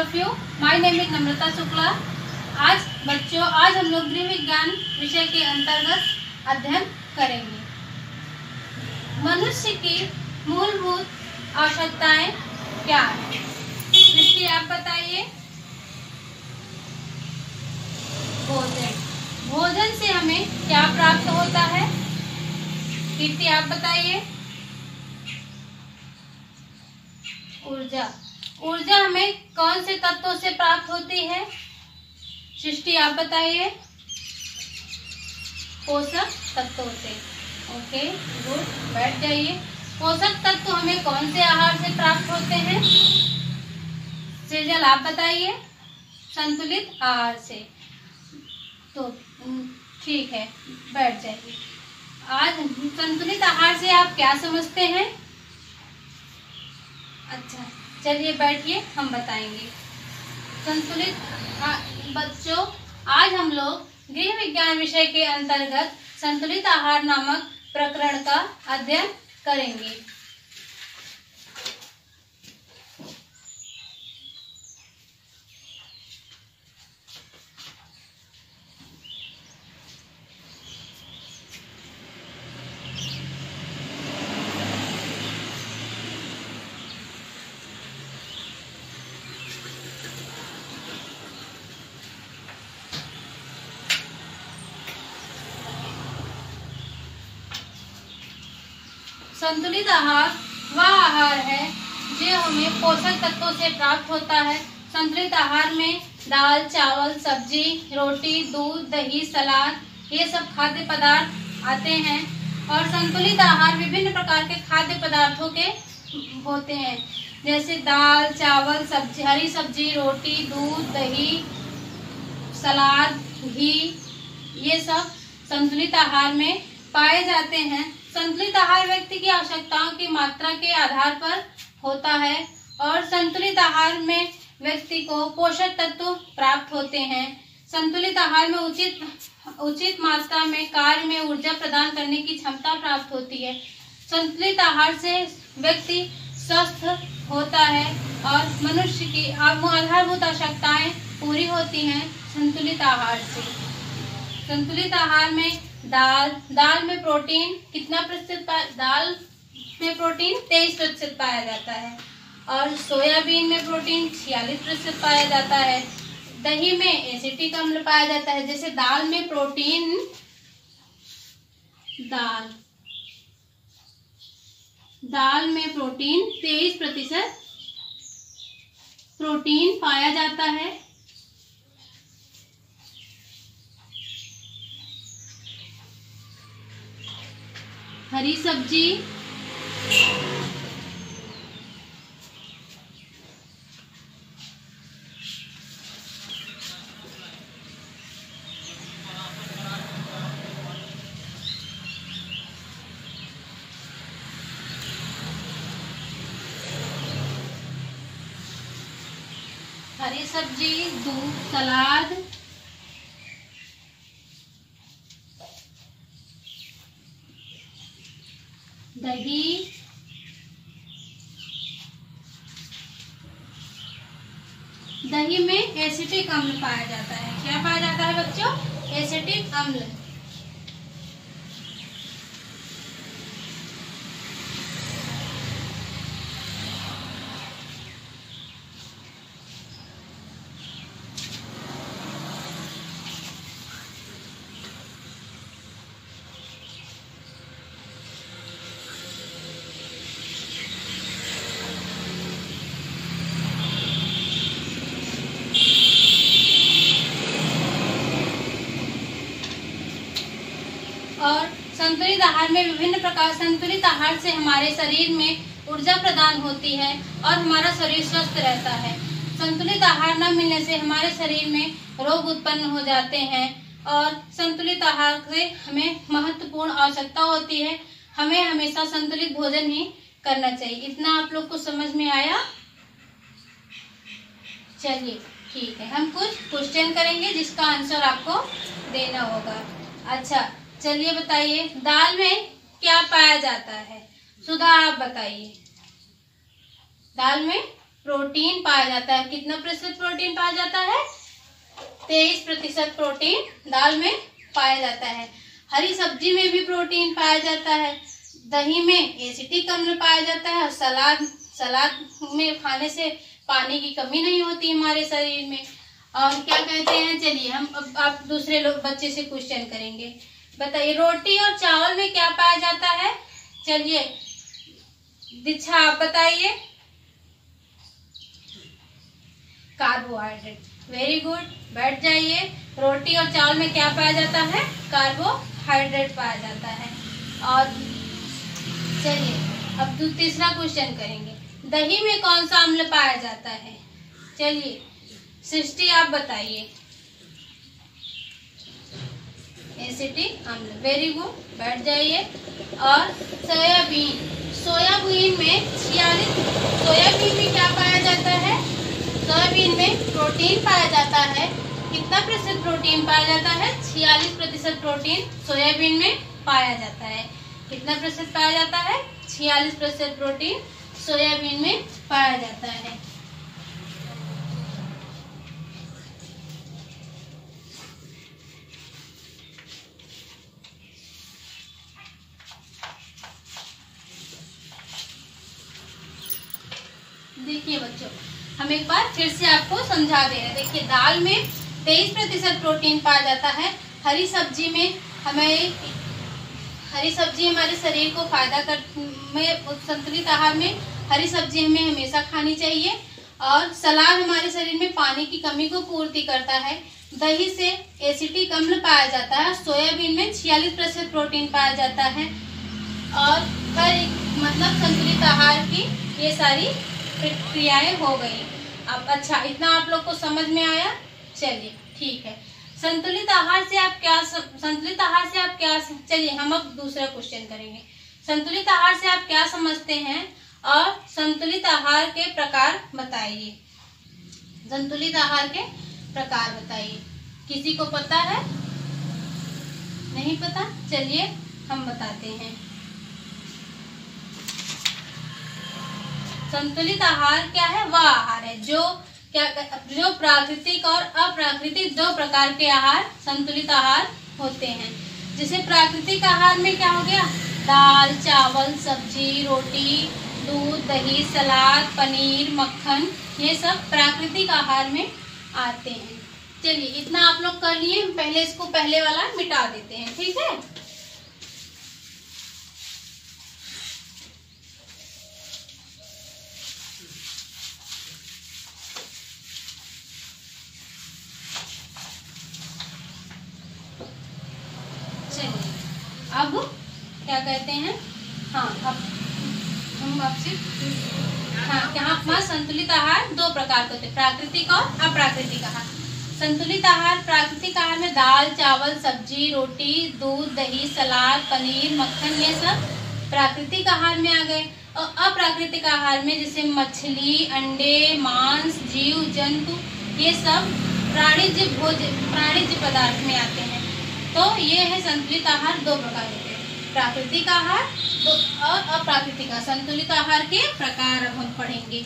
Of you. My name is Namrata Shukla. आज हम लोग गृह विज्ञान विषय के अंतर्गत अध्ययन करेंगे। मनुष्य की मूलभूत आवश्यकताएं क्या है? सृष्टि, आप बताइए। भोजन। भोजन से हमें क्या प्राप्त होता है? कीर्ति, आप बताइए। ऊर्जा। ऊर्जा हमें कौन से तत्वों से प्राप्त होती है? सृष्टि, आप बताइए। पोषक तत्वों से। ओके, गुड, बैठ जाइए। पोषक तत्व हमें कौन से आहार से प्राप्त होते हैं? सृजल, आप बताइए। संतुलित आहार से। तो ठीक है, बैठ जाइए। आज संतुलित आहार से आप क्या समझते हैं? अच्छा, चलिए बैठिए, हम बताएंगे। संतुलित बच्चों, आज हम लोग गृह विज्ञान विषय के अंतर्गत संतुलित आहार नामक प्रकरण का अध्ययन करेंगे। संतुलित आहार वह आहार है जो हमें पोषक तत्वों से प्राप्त होता है। संतुलित आहार में दाल, चावल, सब्जी, रोटी, दूध, दही, सलाद, ये सब खाद्य पदार्थ आते हैं। और संतुलित आहार विभिन्न प्रकार के खाद्य पदार्थों के होते हैं, जैसे दाल, चावल, सब्जी, हरी सब्जी, रोटी, दूध, दही, सलाद, घी, ये सब संतुलित आहार में पाए जाते हैं। संतुलित आहार व्यक्ति की आवश्यकताओं की मात्रा के आधार पर होता है और संतुलित आहार में व्यक्ति को पोषक तत्व प्राप्त होते हैं। संतुलित आहार में उचित मात्रा में कार्य में ऊर्जा प्रदान करने की क्षमता प्राप्त होती है। संतुलित आहार से व्यक्ति स्वस्थ होता है और मनुष्य की आधारभूत आवश्यकताएं पूरी होती हैं संतुलित आहार से। संतुलित आहार में दाल में प्रोटीन कितना प्रतिशत? दाल में प्रोटीन 23% पाया जाता है और सोयाबीन में प्रोटीन 46% पाया जाता है। दही में एसिटिक अम्ल पाया जाता है। जैसे दाल में प्रोटीन 23% प्रोटीन पाया जाता है। हरी सब्जी दूध, सलाद, दही, दही में एसिटिक अम्ल पाया जाता है। क्या पाया जाता है बच्चों? एसिटिक अम्ल। और संतुलित आहार में संतुलित आहार से हमारे शरीर में ऊर्जा प्रदान होती है और हमारा शरीर स्वस्थ रहता है। संतुलित आहार न मिलने से हमारे शरीर में रोग उत्पन्न हो जाते हैं और संतुलित आहार से हमें महत्वपूर्ण आवश्यकता होती है। हमें हमेशा संतुलित भोजन ही करना चाहिए। इतना आप लोग को समझ में आया? चलिए ठीक है, हम कुछ क्वेश्चन करेंगे जिसका आंसर आपको देना होगा। अच्छा, चलिए बताइए, दाल में क्या पाया जाता है? सुधा, आप बताइए। दाल में प्रोटीन पाया जाता है। कितना प्रतिशत प्रोटीन पाया जाता है? 23% प्रोटीन दाल में पाया जाता है। हरी सब्जी में भी प्रोटीन पाया जाता है। दही में एसिटिक अम्ल पाया जाता है। और सलाद में खाने से पानी की कमी नहीं होती हमारे शरीर में। और क्या कहते हैं, चलिए हम अब आप दूसरे लोग बच्चे से क्वेश्चन करेंगे। बताइए, रोटी और चावल में क्या पाया जाता है? चलिए दीक्षा आप बताइए। कार्बोहाइड्रेट। वेरी गुड, बैठ जाइए। रोटी और चावल में क्या पाया जाता है? कार्बोहाइड्रेट पाया जाता है। और चलिए अब तीसरा क्वेश्चन करेंगे। दही में कौन सा अम्ल पाया जाता है? चलिए सृष्टि आप बताइए। एसिटिक अम्ल। वेरी गुड, बैठ जाइए। और सोयाबीन में 46, सोयाबीन में क्या पाया जाता है? सोयाबीन में प्रोटीन पाया जाता है। कितना प्रतिशत प्रोटीन पाया जाता है? 46% प्रोटीन सोयाबीन में पाया जाता है। कितना प्रतिशत पाया जाता है? 46% प्रोटीन सोयाबीन में पाया जाता है। देखिए बच्चों, हम एक बार फिर से आपको समझा दे रहे हैं। देखिए, दाल में 23% प्रोटीन पाया जाता है। हरी सब्जी हमारे शरीर को फायदा संतुलित आहार में हरी सब्जी हमें हमेशा खानी चाहिए। और सलाद हमारे शरीर में पानी की कमी को पूर्ति करता है। दही से एसिटिक अम्ल पाया जाता है। सोयाबीन में 46% प्रोटीन पाया जाता है। और मतलब संतुलित आहार की ये सारी क्रियाएं हो गई। अब अच्छा, इतना आप लोग को समझ में आया? चलिए ठीक है। संतुलित आहार से आप क्या चलिए हम अब दूसरा क्वेश्चन करेंगे। संतुलित आहार से आप क्या समझते हैं और संतुलित आहार के प्रकार बताइए। संतुलित आहार के प्रकार बताइए। किसी को पता है? नहीं पता? चलिए हम बताते हैं। संतुलित आहार क्या है? वह आहार है जो प्राकृतिक और अप्राकृतिक 2 प्रकार के आहार संतुलित आहार होते हैं। जैसे प्राकृतिक आहार में क्या हो गया? दाल, चावल, सब्जी, रोटी, दूध, दही, सलाद, पनीर, मक्खन, ये सब प्राकृतिक आहार में आते हैं। चलिए इतना आप लोग कर लिए। पहले इसको पहले वाला मिटा देते हैं, ठीक है? अब क्या कहते हैं, हाँ अब हम आपसे यहाँ संतुलित आहार 2 प्रकार के होते हैं, प्राकृतिक और अप्राकृतिक आहार। संतुलित आहार, प्राकृतिक आहार में दाल, चावल, सब्जी, रोटी, दूध, दही, सलाद, पनीर, मक्खन, ये सब प्राकृतिक आहार में आ गए। और अप्राकृतिक आहार में जैसे मछली, अंडे, मांस, जीव जंतु, ये सब प्राणिज पदार्थ में आते हैं। तो ये है संतुलित आहार 2 प्रकार के, प्राकृतिक आहार और अप्राकृतिक आहार। संतुलित आहार के प्रकार अब हम पढ़ेंगे।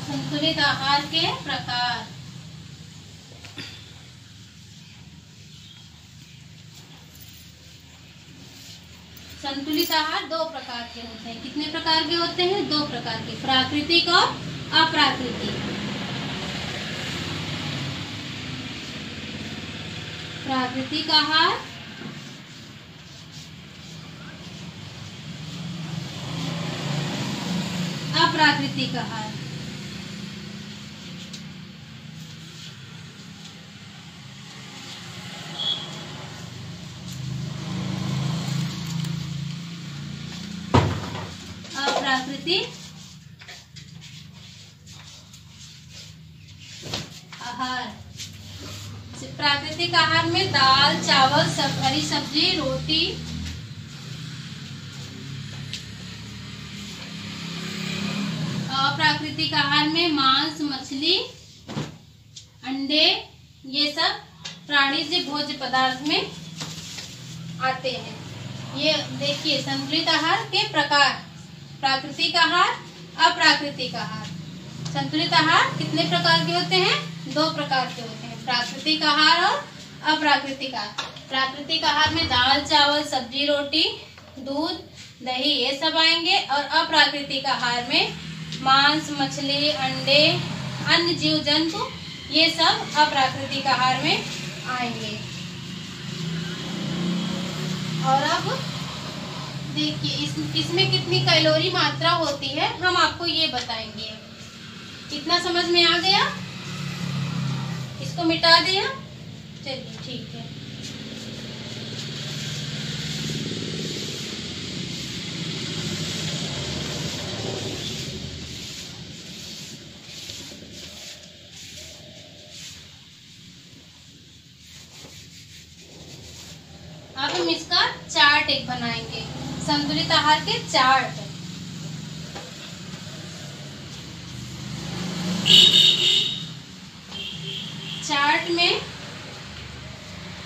संतुलित आहार के प्रकार। संतुलित आहार 2 प्रकार के होते हैं। कितने प्रकार के होते हैं? 2 प्रकार के, प्राकृतिक और अप्राकृतिक। प्राकृतिक आहार अप्राकृतिक आहार। प्राकृतिक आहार। प्राकृतिक आहार में दाल, चावल, हरी सब्जी, रोटी, अप्राकृतिक आहार में मांस, मछली, अंडे ये सब प्राणिज भोज्य पदार्थ में आते हैं। ये देखिए संतुलित आहार के प्रकार, प्राकृतिक आहार, अप्राकृतिक आहार। संतुलित आहार कितने प्रकार के होते हैं? 2 प्रकार के होते हैं, प्राकृतिक आहार और अप्राकृतिक आहार। प्राकृतिक आहार में दाल, चावल, सब्जी, रोटी, दूध, दही ये सब आएंगे, और अप्राकृतिक आहार में मांस, मछली, अंडे, अन्य जीव जंतु ये सब अप्राकृतिक आहार में आएंगे। और अब देखिए इसमें कितनी कैलोरी मात्रा होती है हम आपको ये बताएंगे। कितना समझ में आ गया? इसको मिटा दिया? चलिए ठीक है। अब हम इसका चार्ट एक बनाएंगे, संतुलित आहार के चार्ट। चार्ट में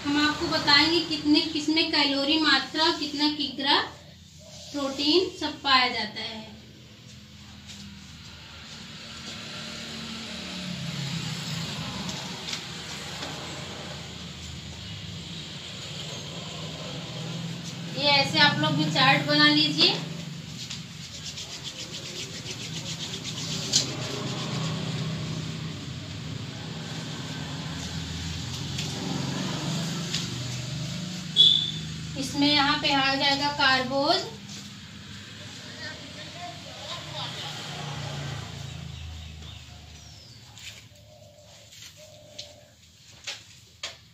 हम आपको बताएंगे कितने किसमें कैलोरी मात्रा, कितना किग्रा प्रोटीन सब पाया जाता है। ये ऐसे आप लोग भी चार्ट बना लीजिए। इसमें यहाँ पे आ जाएगा कार्बोज,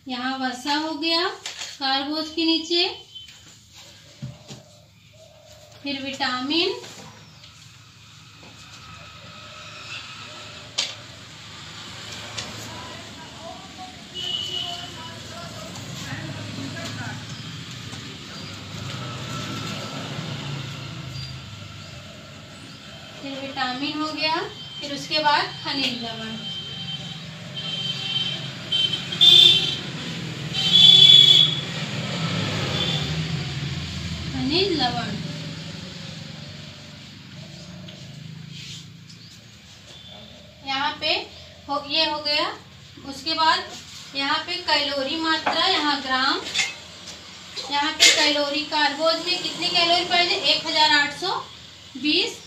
यहाँ वसा हो गया कार्बोज के नीचे, फिर विटामिन, हो गया, फिर उसके बाद खनिज लवण। खनिज लवण यहाँ पे ये हो गया। उसके बाद यहाँ पे कैलोरी मात्रा, यहाँ ग्राम, यहाँ पे कैलोरी, कार्बोज में कितनी कैलोरी पाई जाए? 1820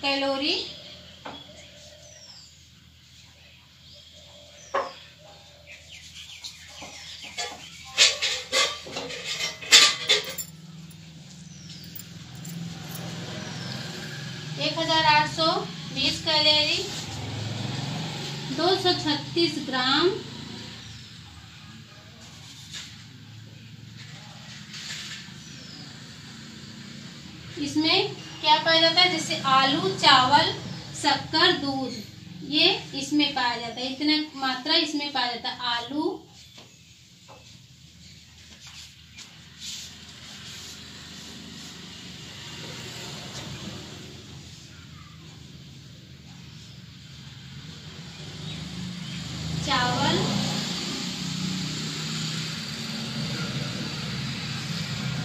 कैलोरी। एक 1820 कैलोरी, 236 ग्राम। इसमें क्या पाया जाता है? जैसे आलू, चावल, शक्कर, दूध, ये इसमें पाया जाता है। इतना मात्रा इसमें पाया जाता है। आलू, चावल,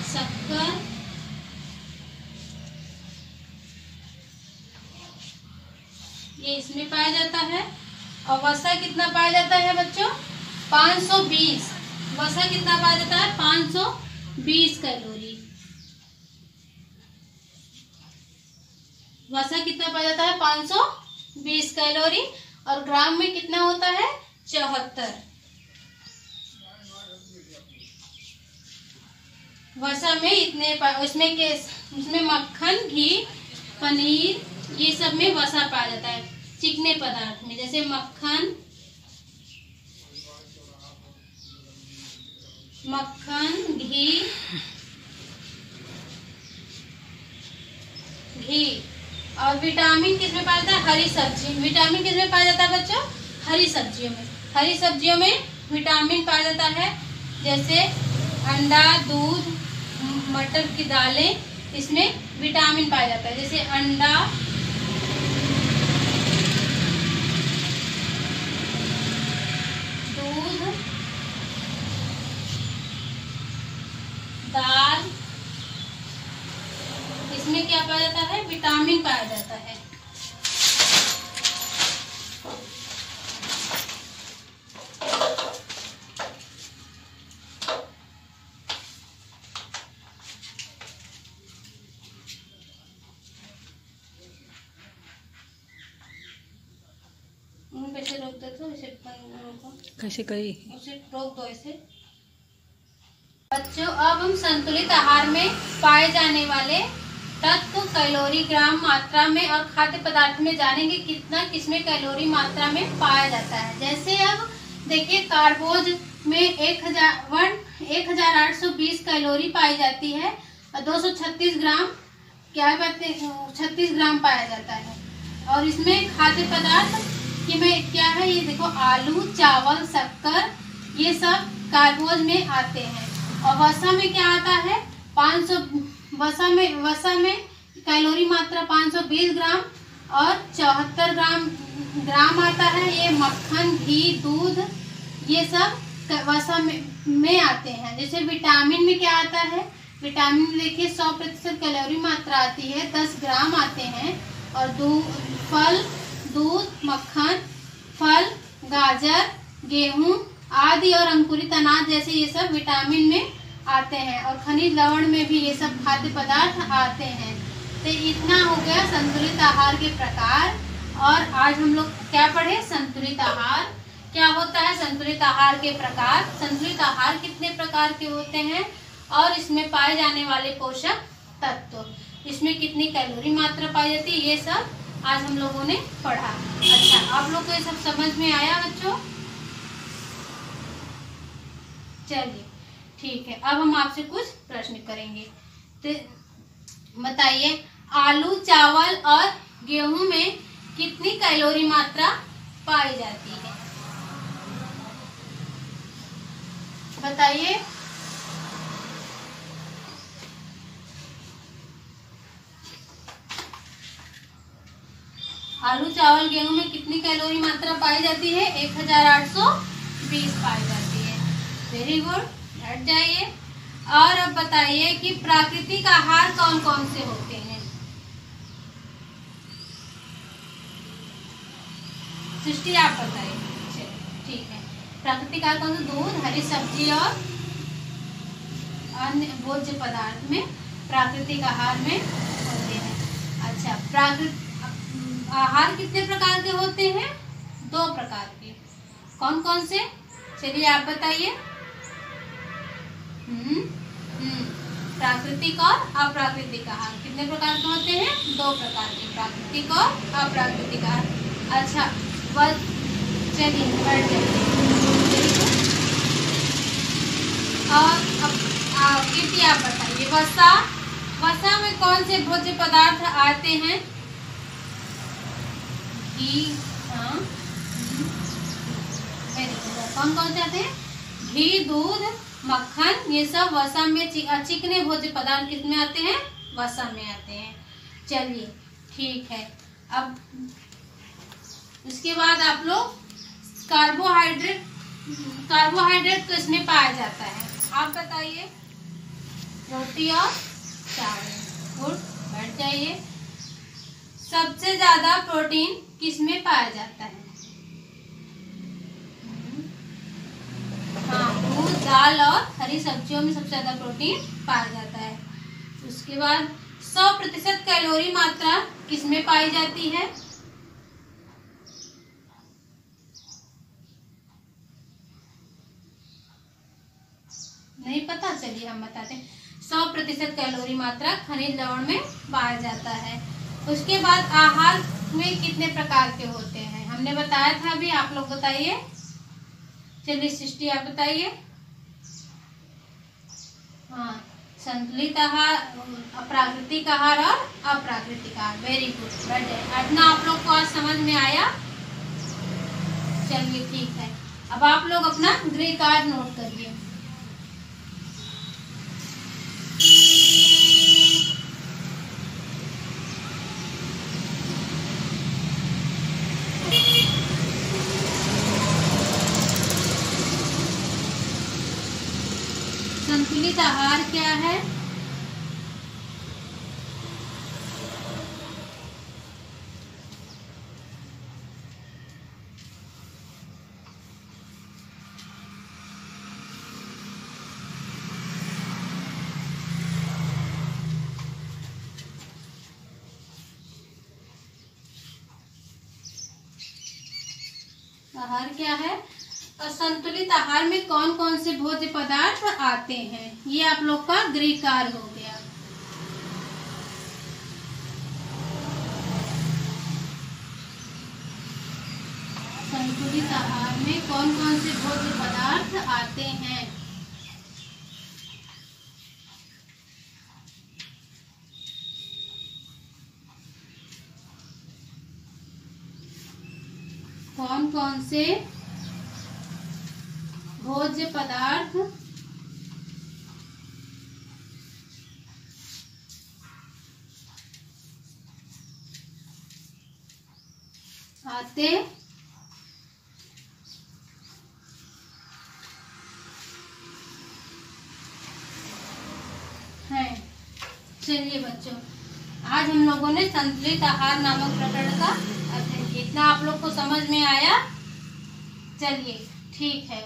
शक्कर, ये इसमें पाया जाता है। और वसा कितना पाया जाता है बच्चों? 520। वसा कितना पाया जाता है? 520 कैलोरी। वसा कितना पाया जाता है? 520 कैलोरी। और ग्राम में कितना होता है? 74। वसा में इतने उसमें मक्खन, घी, पनीर ये सब में वसा पाया जाता है। चिकने पदार्थ में जैसे मक्खन, घी। और विटामिन किसमें पाया जाता है? हरी सब्जी। विटामिन किसमें पाया जाता है बच्चों? हरी सब्जियों में। हरी सब्जियों में विटामिन पाया जाता है, जैसे अंडा, दूध, मटर की दालें, इसमें विटामिन पाया जाता है। जैसे अंडा, क्या पाया जाता है? विटामिन पाया जाता है। कैसे रोक दो तो इसे कैसे करी? उसे रोक दो ऐसे। बच्चों, अब हम संतुलित आहार में पाए जाने वाले तत्व कैलोरी ग्राम मात्रा में और खाद्य पदार्थ में जानेंगे कितना किसमें कैलोरी मात्रा में पाया जाता है। जैसे अब देखिए, कार्बोज में 1820 कैलोरी पाई जाती है और 236 ग्राम क्या बात है 36 ग्राम पाया जाता है। और इसमें खाद्य पदार्थ कि में क्या है, ये देखो आलू, चावल, शक्कर, ये सब कार्बोज में आते हैं। और वसा में क्या आता है? 500 वसा में कैलोरी मात्रा 520 ग्राम और 74 ग्राम आता है। ये मक्खन, घी, दूध, ये सब वसा में आते हैं। जैसे विटामिन में क्या आता है? विटामिन में देखिए 100% कैलोरी मात्रा आती है, 10 ग्राम आते हैं। और फल, दूध, मक्खन, फल, गाजर, गेहूं आदि और अंकुरित अनाज जैसे ये सब विटामिन में आते हैं। और खनिज लवण में भी ये सब खाद्य पदार्थ आते हैं। तो इतना हो गया संतुलित आहार के प्रकार। और आज हम लोग क्या पढ़े? संतुलित आहार क्या होता है, संतुलित आहार के प्रकार, संतुलित आहार कितने प्रकार के होते हैं और इसमें पाए जाने वाले पोषक तत्व, इसमें कितनी कैलोरी मात्रा पाई जाती है, ये सब आज हम लोगों ने पढ़ा। अच्छा, आप लोग को ये सब समझ में आया बच्चों? चलिए ठीक है, अब हम आपसे कुछ प्रश्न करेंगे। तो बताइए, आलू, चावल और गेहूं में कितनी कैलोरी मात्रा पाई जाती है? बताइए। आलू, चावल, गेहूं में कितनी कैलोरी मात्रा पाई जाती है? 1820 पाई जाती है। वेरी गुड, हट जाइए। और अब बताइए कि प्राकृतिक आहार कौन कौन से होते हैं? सृष्टि आप बताइए। ठीक है, प्राकृतिक आहार कौन से? दूध, हरी सब्जी और अन्य भोज्य पदार्थ में प्राकृतिक आहार में होते हैं। अच्छा, प्राकृतिक आहार कितने प्रकार के होते हैं? 2 प्रकार के। कौन कौन से? चलिए आप बताइए। प्राकृतिक और अप्राकृतिक आहार कितने प्रकार के होते हैं? 2 प्रकार के, प्राकृतिक और अप्राकृतिक आहार। अच्छा, चलिए बैठ जाइए। और अब कीर्ति आप बताइए, वसा में कौन से भोज्य पदार्थ आते हैं? घी, कौन कौन से आते हैं? घी, दूध, मक्खन, ये सब वसा में चिकने भोज्य पदार्थ किसमें आते हैं? वसा में आते हैं। चलिए ठीक है। अब इसके बाद आप लोग कार्बोहाइड्रेट तो इसमें पाया जाता है। आप बताइए। रोटी और चावल। गुड, बैठ जाइए। सबसे ज्यादा प्रोटीन किसमें पाया जाता है? हाँ, दूध, दाल और हरी सब्जियों में सबसे ज्यादा प्रोटीन पाया जाता है। उसके बाद 100% कैलोरी मात्रा किसमें पाई जाती है? नहीं पता? चलिए हम बताते हैं। 100% कैलोरी मात्रा खनिज लवण में पाया जाता है। उसके बाद आहार में कितने प्रकार के होते हैं? हमने बताया था अभी, आप लोग बताइए। चलिए सृष्टि आप बताइए। हाँ, संतुलित आहार, प्राकृतिक आहार और अप्राकृतिक आहार। वेरी गुड, बैठ जाइए। इतना आप लोग को आज समझ में आया? चलिए ठीक है। अब आप लोग अपना गृह कार्य नोट करिए। संतुलित आहार क्या है? आहार क्या है? और संतुलित आहार में कौन कौन से भोज्य पदार्थ आते हैं? ये आप लोग का गृह कार्य हो गया। संतुलित आहार में कौन कौन से भोज्य पदार्थ आते हैं? कौन कौन से भोज्य पदार्थ आते हैं? चलिए बच्चों, आज हम लोगों ने संतुलित आहार नामक प्रकरण का अध्ययन किया। इतना आप लोग को समझ में आया? चलिए ठीक है।